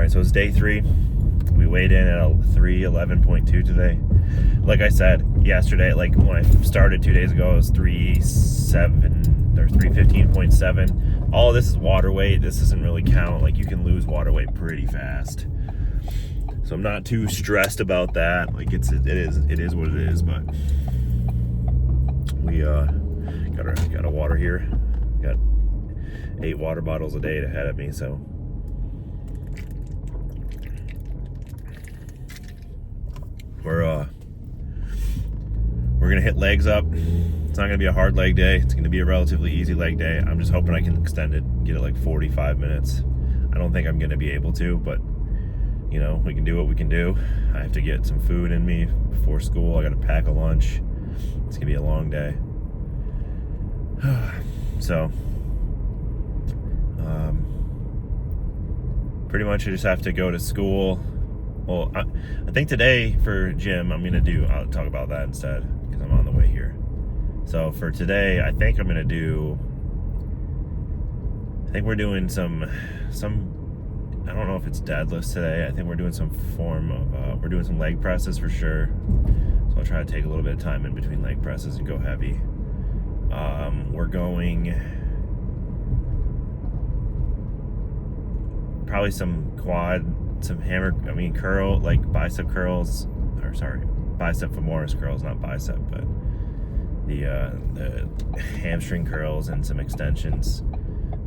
right, so it's day 3. We weighed in at 311.2 today. Like I said yesterday, like when I started 2 days ago, it was 3.7 or 315.7. All of this is water weight. This doesn't really count. Like, you can lose water weight pretty fast. So I'm not too stressed about that. Like, it is what it is. But we got a water here. Got 8 water bottles a day ahead of me. So we're gonna hit legs up. It's not gonna be a hard leg day. It's gonna be a relatively easy leg day. I'm just hoping I can extend it, get it like 45 minutes. I don't think I'm gonna be able to, but you know, we can do what we can do. I have to get some food in me before school. I gotta pack a lunch. It's gonna be a long day. So, pretty much I just have to go to school. Well, I think today for gym, I'll talk about that instead because I'm on the way here. So for today, I think we're doing some, I don't know if it's deadlifts today. I think we're doing some form of, we're doing some leg presses for sure. So I'll try to take a little bit of time in between leg presses and go heavy. We're going probably some quad, some curl, like bicep curls, bicep femoris curls, not bicep, but the hamstring curls and some extensions,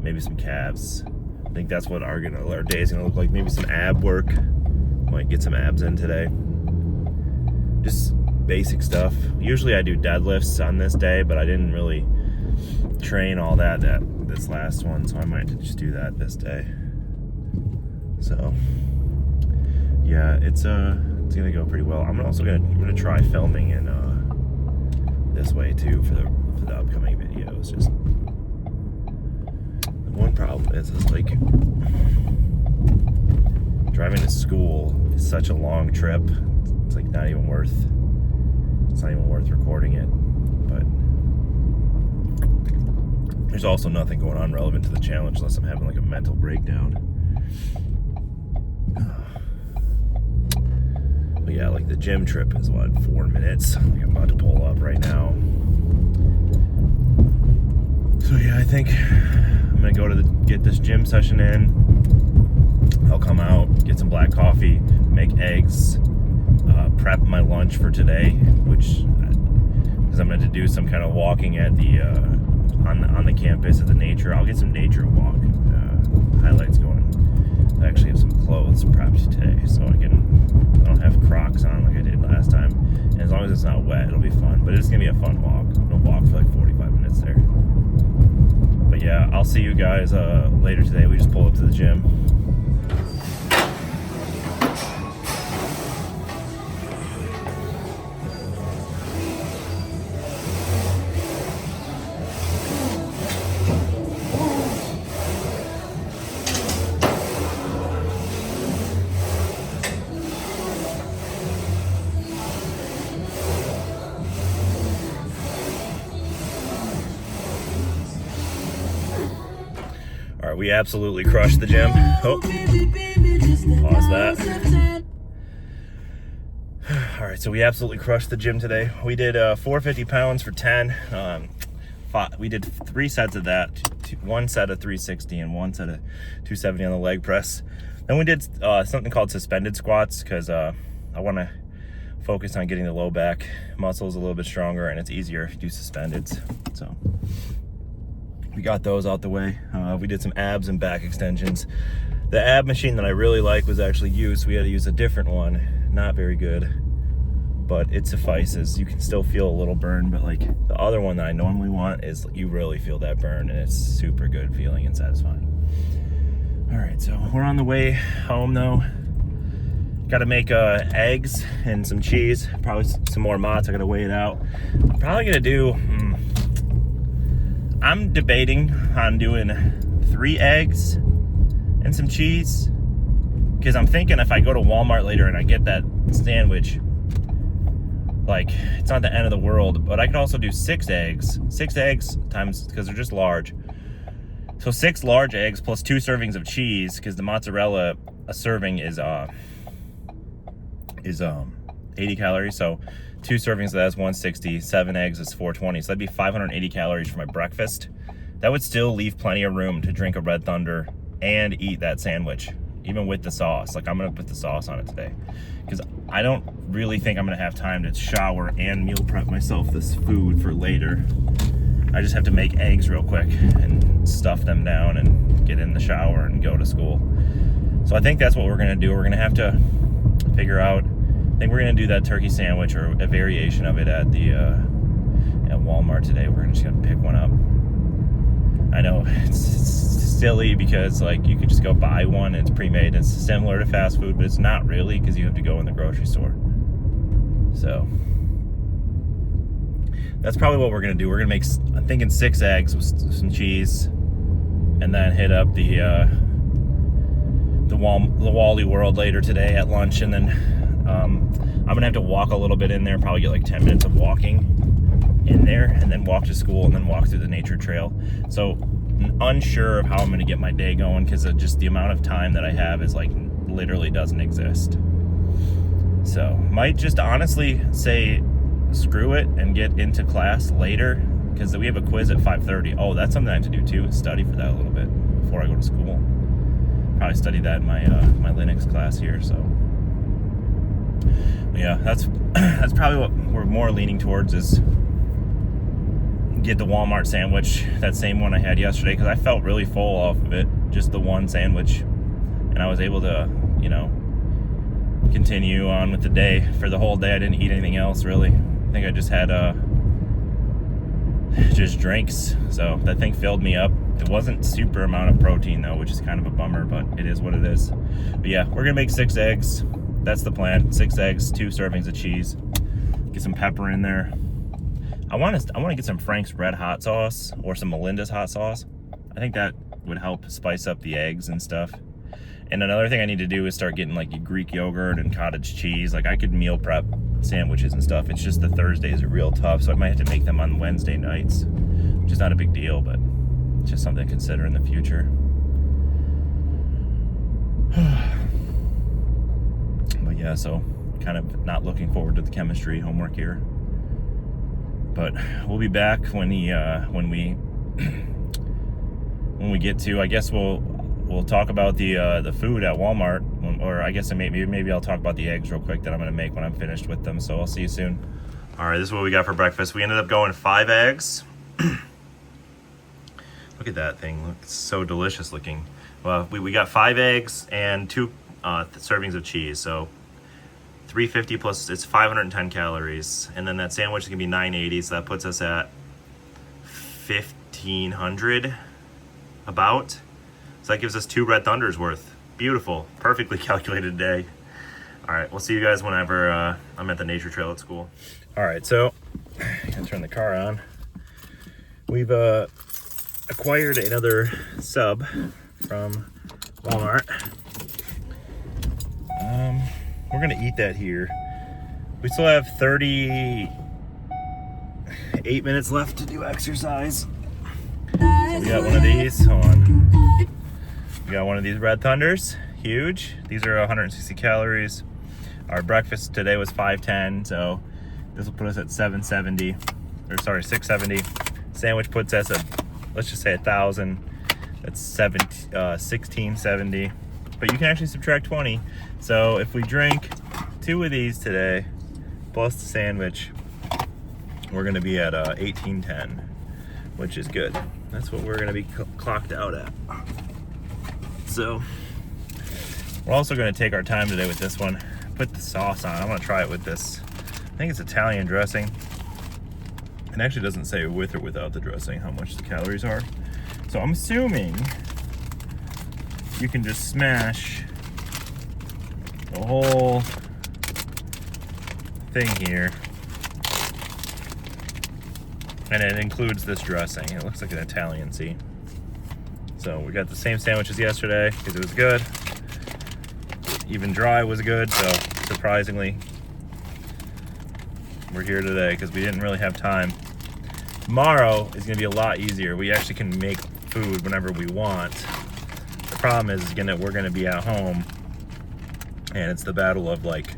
maybe some calves. I think that's what our day is gonna look like. Maybe some ab work. Might get some abs in today. Just basic stuff. Usually I do deadlifts on this day, but I didn't really train all that this last one, so I might just do that this day. So yeah, it's gonna go pretty well. I'm gonna try filming in this way too for the upcoming videos. Just the one problem is like driving to school is such a long trip. It's like not even worth recording it. But there's also nothing going on relevant to the challenge unless I'm having like a mental breakdown. But yeah, like the gym trip is 4 minutes. Like I'm about to pull up right now. So yeah, I think I'm gonna go get this gym session in. I'll come out, get some black coffee, make eggs, prep my lunch for today, because I'm going to do some kind of walking at the on the campus at the nature. I'll get some nature walk highlights going. I actually have some clothes prepped today, so I don't have Crocs on like I did last time. And as long as it's not wet, it'll be fun. But it's gonna be a fun walk. I'll walk for like 45 minutes there. But yeah, I'll see you guys later today. We just pulled up to the gym. All right, we absolutely crushed the gym. Oh, pause that. All right, so we absolutely crushed the gym today. We did 450 pounds for 10. We did 3 sets of that, 1 set of 360 and 1 set of 270 on the leg press. Then we did something called suspended squats because I want to focus on getting the low back muscles a little bit stronger, and it's easier if you do suspendeds. So we got those out the way. We did some abs and back extensions. The ab machine that I really like was actually used. We had to use a different one. Not very good, but it suffices. You can still feel a little burn, but like the other one that I normally want is you really feel that burn, and it's super good feeling and satisfying. All right, so we're on the way home though. Got to make eggs and some cheese, probably some more mozz. I got to weigh it out. I'm probably gonna do, I'm debating on doing 3 eggs and some cheese, because I'm thinking if I go to Walmart later and I get that sandwich, like, it's not the end of the world. But I could also do 6 eggs times, because they're just large, So 6 large eggs plus 2 servings of cheese, because the mozzarella, a serving is 80 calories. So 2 servings of that is 160, 7 eggs is 420. So that'd be 580 calories for my breakfast. That would still leave plenty of room to drink a Red Thunder and eat that sandwich, even with the sauce. Like, I'm gonna put the sauce on it today, because I don't really think I'm gonna have time to shower and meal prep myself this food for later. I just have to make eggs real quick and stuff them down and get in the shower and go to school. So I think that's what we're gonna do. We're gonna have to figure out, I think we're gonna do that turkey sandwich or a variation of it at the at Walmart today. We're just gonna pick one up. I know it's silly because, like, you could just go buy one. It's pre-made. It's similar to fast food, but it's not really, because you have to go in the grocery store. So that's probably what we're gonna do. We're gonna make, I'm thinking, 6 eggs with some cheese, and then hit up the Wally World later today at lunch, and then I'm gonna have to walk a little bit in there, probably get like 10 minutes of walking in there, and then walk to school, and then walk through the nature trail. So unsure of how I'm gonna get my day going, because just the amount of time that I have is like literally doesn't exist. So might just honestly say screw it and get into class later, because we have a quiz at 5:30. Oh, that's something I have to do too, study for that a little bit before I go to school. Probably study that in my my Linux class here. So but yeah, that's probably what we're more leaning towards, is get the Walmart sandwich, that same one I had yesterday, because I felt really full off of it, just the one sandwich, and I was able to, you know, continue on with the day. For the whole day I didn't eat anything else really. I think I just had just drinks, so that thing filled me up. It wasn't super amount of protein though, which is kind of a bummer, but it is what it is. But yeah, we're gonna make 6 eggs. That's the plan. 6 eggs, 2 servings of cheese, get some pepper in there. I want to get some Frank's Red Hot sauce or some Melinda's hot sauce. I think that would help spice up the eggs and stuff. And another thing I need to do is start getting like Greek yogurt and cottage cheese. Like, I could meal prep sandwiches and stuff. It's just the Thursdays are real tough, so I might have to make them on Wednesday nights, which is not a big deal, but it's just something to consider in the future. But yeah, so kind of not looking forward to the chemistry homework here. But we'll be back when we get to, I guess we'll talk about the food at Walmart, or I guess maybe I'll talk about the eggs real quick that I'm gonna make when I'm finished with them. So I'll see you soon. All right, this is what we got for breakfast. We ended up going 5 eggs. Look at that thing, it's so delicious looking. Well, we got 5 eggs and 2 servings of cheese. So 350 plus, it's 510 calories, and then that sandwich is gonna be 980, so that puts us at 1500 about. So that gives us 2 Red Thunders worth. Beautiful, perfectly calculated day. All right, we'll see you guys whenever I'm at the nature trail at school. All right, so I'm gonna turn the car on. We've acquired another sub from Walmart. We're gonna eat that here. We still have 38 minutes left to do exercise. So we got one of these, hold on. We got one of these Red Thunders, huge. These are 160 calories. Our breakfast today was 510, so this will put us at 670. Sandwich puts us at, let's just say 1,000. That's 1670. But you can actually subtract 20. So if we drink 2 of these today, plus the sandwich, we're gonna be at 1810, which is good. That's what we're gonna be clocked out at. So we're also gonna take our time today with this one. Put the sauce on. I wanna try it with this. I think it's Italian dressing. It actually doesn't say with or without the dressing how much the calories are. So I'm assuming you can just smash the whole thing here, and it includes this dressing. It looks like an Italian, see? So we got the same sandwich as yesterday because it was good. Even dry was good, so surprisingly, we're here today because we didn't really have time. Tomorrow is gonna be a lot easier. We actually can make food whenever we want. The problem is we're gonna be at home, and it's the battle of like,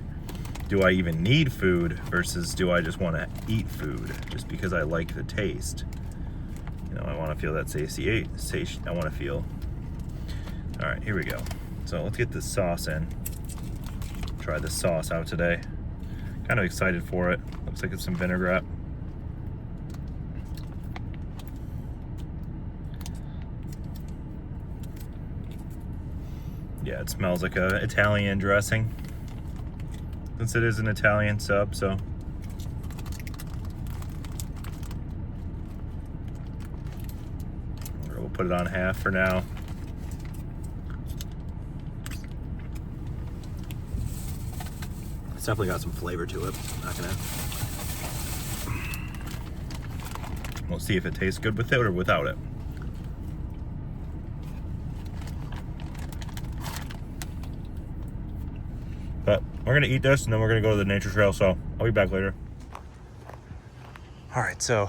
do I even need food versus do I just want to eat food just because I like the taste? You know, I want to feel that satiation. I want to feel. All right, here we go. So let's get this sauce in. Try this sauce out today. Kind of excited for it. Looks like it's some vinaigrette. Yeah, it smells like a Italian dressing, since it is an Italian sub, so. We'll put it on half for now. It's definitely got some flavor to it. Not gonna. We'll see if it tastes good with it or without it. But we're gonna eat this and then we're gonna go to the nature trail, so I'll be back later. All right, so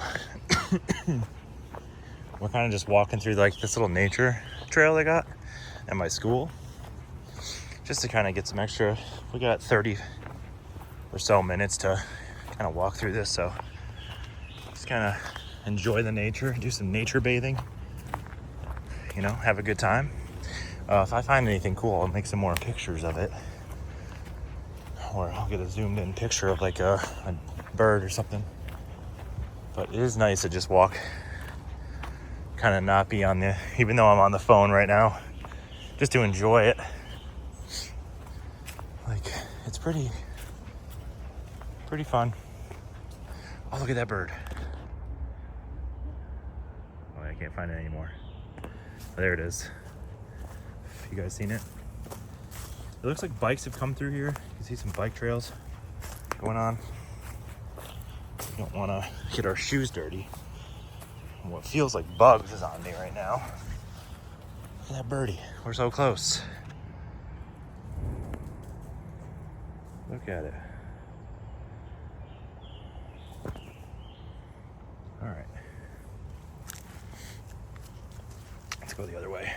we're kind of just walking through like this little nature trail they got at my school, just to kind of get some extra. We got 30 or so minutes to kind of walk through this, so just kind of enjoy the nature, do some nature bathing, you know, have a good time. If I find anything cool, I'll make some more pictures of it, or I'll get a zoomed in picture of like a bird or something. But it is nice to just walk, kind of not be on even though I'm on the phone right now, just to enjoy it. Like, it's pretty fun. Oh, look at that bird. Oh, I can't find it anymore. There it is. You guys seen it? It looks like bikes have come through here. You can see some bike trails going on. We don't want to get our shoes dirty. And what feels like bugs is on me right now. Look at that birdie. We're so close. Look at it. All right. Let's go the other way.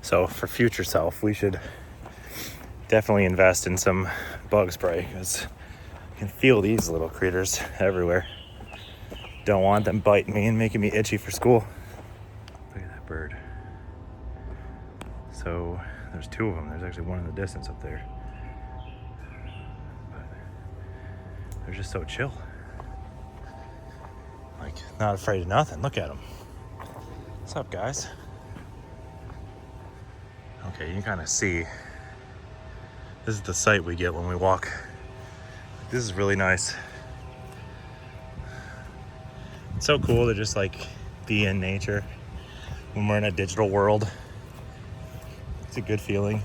So for future self, we should definitely invest in some bug spray, because I can feel these little critters everywhere. Don't want them biting me and making me itchy for school. Look at that bird. So there's two of them. There's actually one in the distance up there. But they're just so chill. Like, not afraid of nothing. Look at them. What's up, guys? Okay, you can kind of see. This is the sight we get when we walk. This is really nice. It's so cool to just like be in nature when we're in a digital world. It's a good feeling.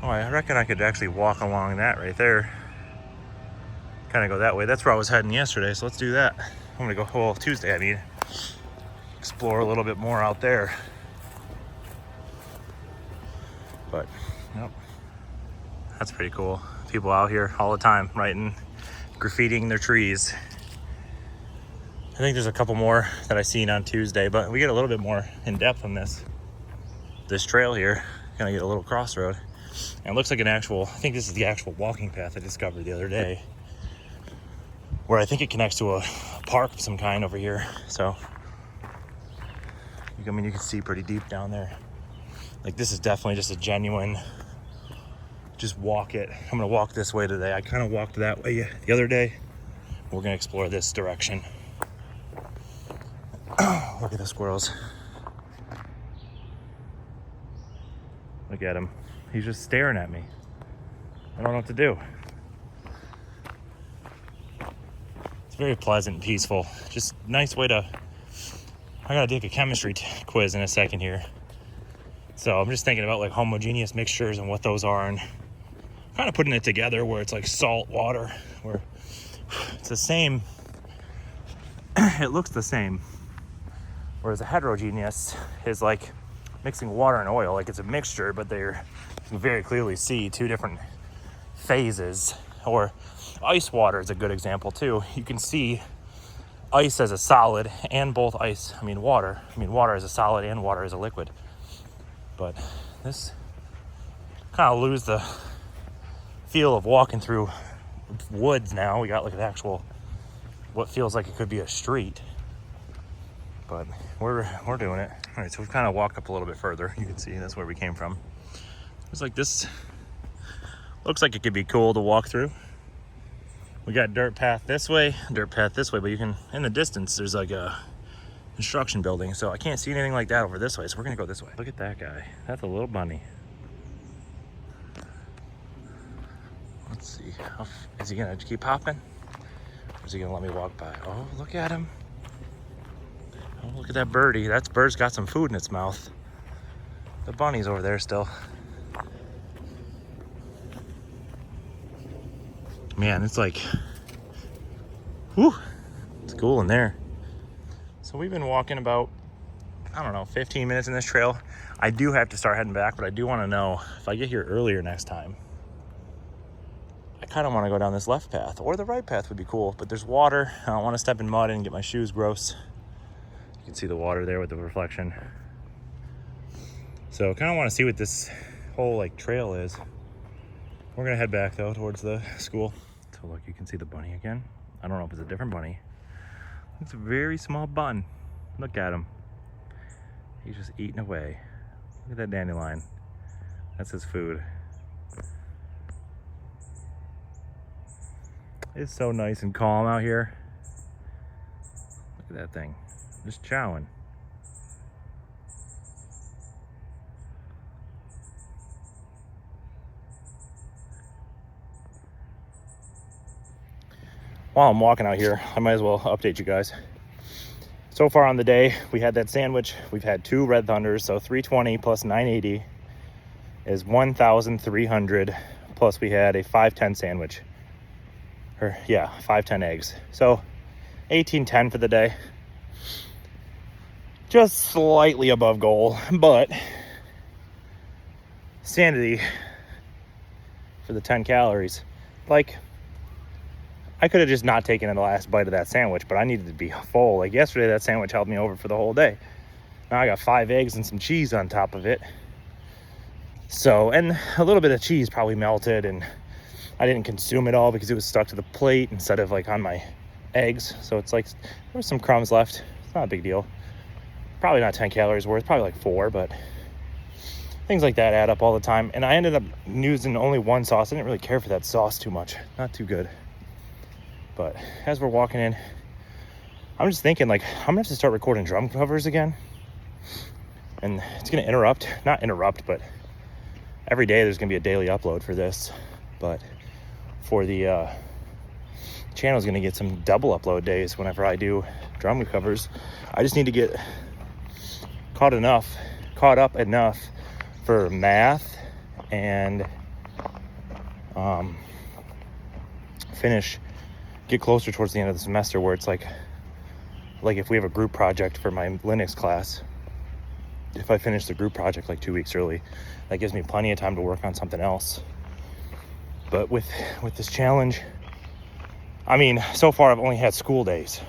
Oh, I reckon I could actually walk along that right there. Kind of go that way. That's where I was heading yesterday, so let's do that. I'm gonna go, well, Tuesday, I mean, explore a little bit more out there. But, yep. That's pretty cool. People out here all the time writing, graffitiing their trees. I think there's a couple more that I seen on Tuesday, but we get a little bit more in depth on this trail here. Gonna get a little crossroad. And it looks like I think this is the actual walking path I discovered the other day, where I think it connects to a park of some kind over here. So, I mean, you can see pretty deep down there. Like, this is definitely just a genuine, just walk it. I'm gonna walk this way today. I kind of walked that way the other day. We're gonna explore this direction. Look at the squirrels. Look at him. He's just staring at me. I don't know what to do. It's very pleasant and peaceful. Just nice way to... I gotta take a chemistry quiz in a second here. So I'm just thinking about like homogeneous mixtures and what those are, and kind of putting it together where it's like salt water, where it's the same. It looks the same. Whereas a heterogeneous is like mixing water and oil. Like, it's a mixture, but you can very clearly see two different phases. Or ice water is a good example too. You can see ice as a solid and both ice, water. Water as a solid and water as a liquid. But this kind of lose the feel of walking through woods now. We got like an actual, what feels like it could be a street. But we're doing it. All right, so we've kind of walked up a little bit further. You can see that's where we came from. It's like this, looks like it could be cool to walk through. We got dirt path this way, but you can, in the distance, there's like a construction building, so I can't see anything like that over this way, so we're gonna go this way. Look at that guy. That's a little bunny. Let's see. Is he gonna keep hopping? Or is he gonna let me walk by? Oh, look at him. Oh, look at that birdie. That bird's got some food in its mouth. The bunny's over there still. Man, it's like, whew, it's cool in there. So we've been walking about, 15 minutes in this trail. I do have to start heading back, but I do want to know if I get here earlier next time. I kind of want to go down this left path, or the right path would be cool, but there's water. I don't want to step in mud and get my shoes gross. You can see the water there with the reflection. So I kind of want to see what this whole trail is. We're gonna head back though towards the school. So look, you can see the bunny again. I don't know if it's a different bunny. It's a very small bun. Look at him. He's just eating away. Look at that dandelion. That's his food. It's so nice and calm out here. Look at that thing. Just chowing. While I'm walking out here, I might as well update you guys. So far on the day, we had that sandwich. We've had 2 Red Thunders, so 320 plus 980 is 1,300. Plus we had a 510 sandwich. 510 eggs. So 1810 for the day. Just slightly above goal, but sanity for the 10 calories. I could have just not taken the last bite of that sandwich, but I needed to be full. Yesterday, that sandwich held me over for the whole day. Now I got 5 eggs and some cheese on top of it. So, and a little bit of cheese probably melted, and I didn't consume it all because it was stuck to the plate instead of on my eggs. So it's there was some crumbs left. It's not a big deal. Probably not 10 calories worth, probably 4, but things like that add up all the time. And I ended up using only one sauce. I didn't really care for that sauce too much. Not too good. But as we're walking in, I'm just thinking I'm gonna have to start recording drum covers again. And it's gonna not interrupt, but every day there's gonna be a daily upload for this. But for the channel's gonna get some double upload days whenever I do drum covers. I just need to get caught up enough for math and get closer towards the end of the semester where it's like if we have a group project for my Linux class, if I finish the group project 2 weeks early, that gives me plenty of time to work on something else. But with this challenge, so far I've only had school days.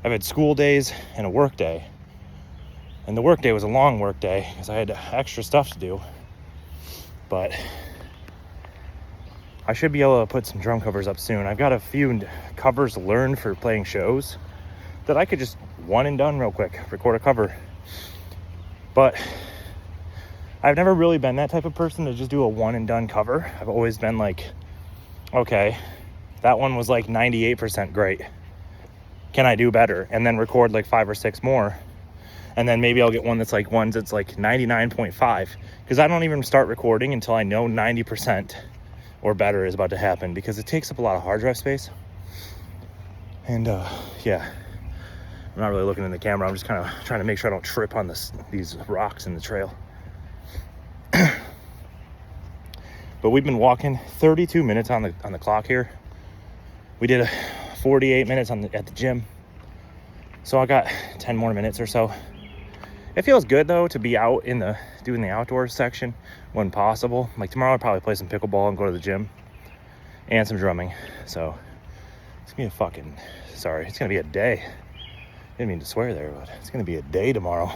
I've had school days and a work day. And the work day was a long work day because I had extra stuff to do. But I should be able to put some drum covers up soon. I've got a few covers learned for playing shows that I could just one and done real quick, record a cover. But I've never really been that type of person to just do a one and done cover. I've always been okay, that one was 98% great. Can I do better? And then record 5 or 6 more. And then maybe I'll get one that's 99.5. Because I don't even start recording until I know 90% or better is about to happen, because it takes up a lot of hard drive space. And I'm not really looking in the camera. I'm just kind of trying to make sure I don't trip on these rocks in the trail. But we've been walking 32 minutes on the clock here. We did 48 minutes at the gym. So I got 10 more minutes or so. It feels good though to be out doing the outdoor section when possible. Tomorrow I'll probably play some pickleball and go to the gym and some drumming. So it's gonna be it's gonna be a day. Didn't mean to swear there, but it's gonna be a day tomorrow.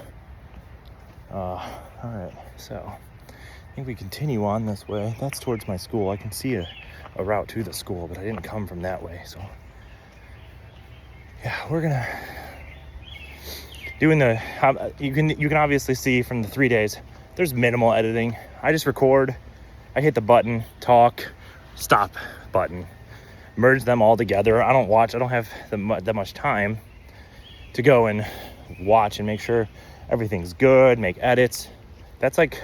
All right, so I think we continue on this way. That's towards my school. I can see a route to the school, but I didn't come from that way. So yeah, we're gonna doing the, you can obviously see from the 3 days, there's minimal editing. I just record, I hit the button, talk, stop button, merge them all together. I don't watch, I don't have that much time to go and watch and make sure everything's good, make edits. That's like,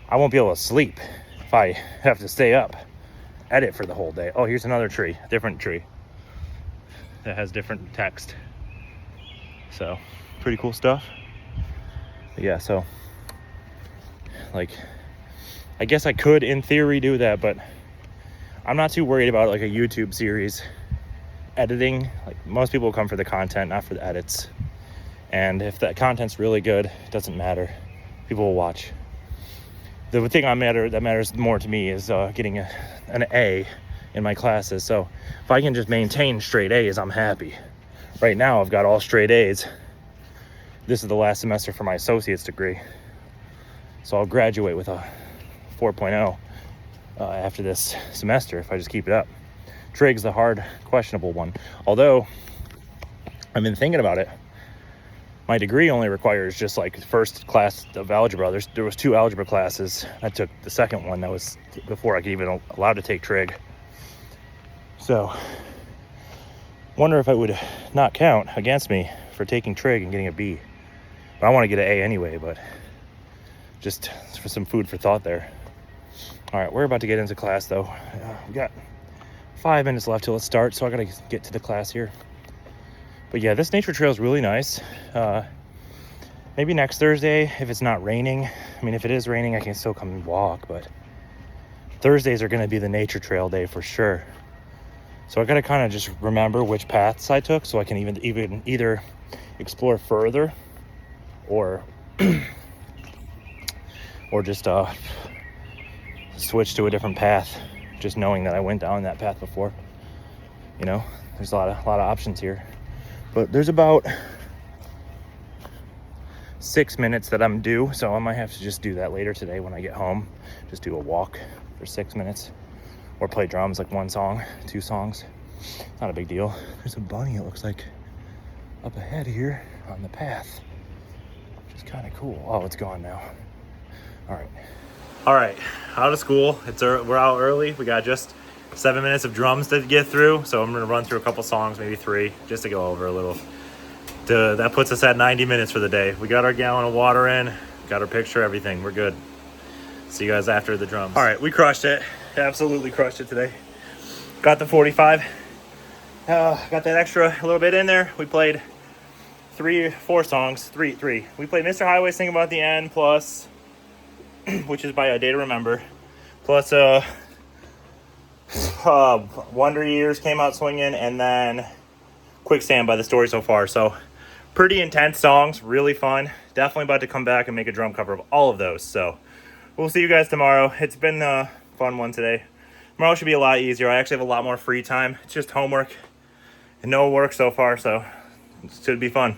I won't be able to sleep if I have to stay up, edit for the whole day. Oh, here's another tree, different tree that has different text. So pretty cool stuff. But yeah, so like, I guess I could in theory do that, but I'm not too worried about like a YouTube series editing. Like, most people come for the content, not for the edits. And if the content's really good, it doesn't matter. People will watch. The thing that matters more to me is getting an A in my classes. So if I can just maintain straight A's, I'm happy. Right now, I've got all straight A's. This is the last semester for my associate's degree. So I'll graduate with a 4.0 after this semester if I just keep it up. Trig's the hard, questionable one. Although, I've been thinking about it. My degree only requires just like first class of algebra. There was 2 algebra classes. I took the second one. That was before I could even allowed to take trig. So, wonder if it would not count against me for taking trig and getting a B. But I want to get an A anyway, but just for some food for thought there. All right, we're about to get into class though. We got 5 minutes left till it starts, so I gotta get to the class here. But yeah, this nature trail is really nice. Maybe next Thursday, if it's not raining. I mean, if it is raining, I can still come and walk, but Thursdays are gonna be the nature trail day for sure. So I gotta kind of just remember which paths I took so I can even either explore further or or just switch to a different path, just knowing that I went down that path before. You know, there's a lot of options here. But there's about 6 minutes that I'm due, so I might have to just do that later today when I get home. Just do a walk for 6 minutes, or play drums, like 1 song, 2 songs. Not a big deal. There's a bunny, it looks like, up ahead here on the path, which is kind of cool. Oh, it's gone now. All right, out of school. We're out early. We got just 7 minutes of drums to get through, so I'm gonna run through a couple songs, maybe 3, just to go over a little. That puts us at 90 minutes for the day. We got our gallon of water in, got our picture, everything. We're good. See you guys after the drums. All right, we crushed it. Absolutely crushed it today. Got the 45. Got that extra a little bit in there. We played 4 songs. Three. We played Mr. Highway Sing About the End, plus, which is by A Day to Remember, plus Wonder Years came out swinging, and then Quicksand by The Story So Far. So pretty intense songs, really fun. Definitely about to come back and make a drum cover of all of those. So we'll see you guys tomorrow. It's been a fun one today. Tomorrow should be a lot easier. I actually have a lot more free time. It's just homework and no work so far, so it should be fun.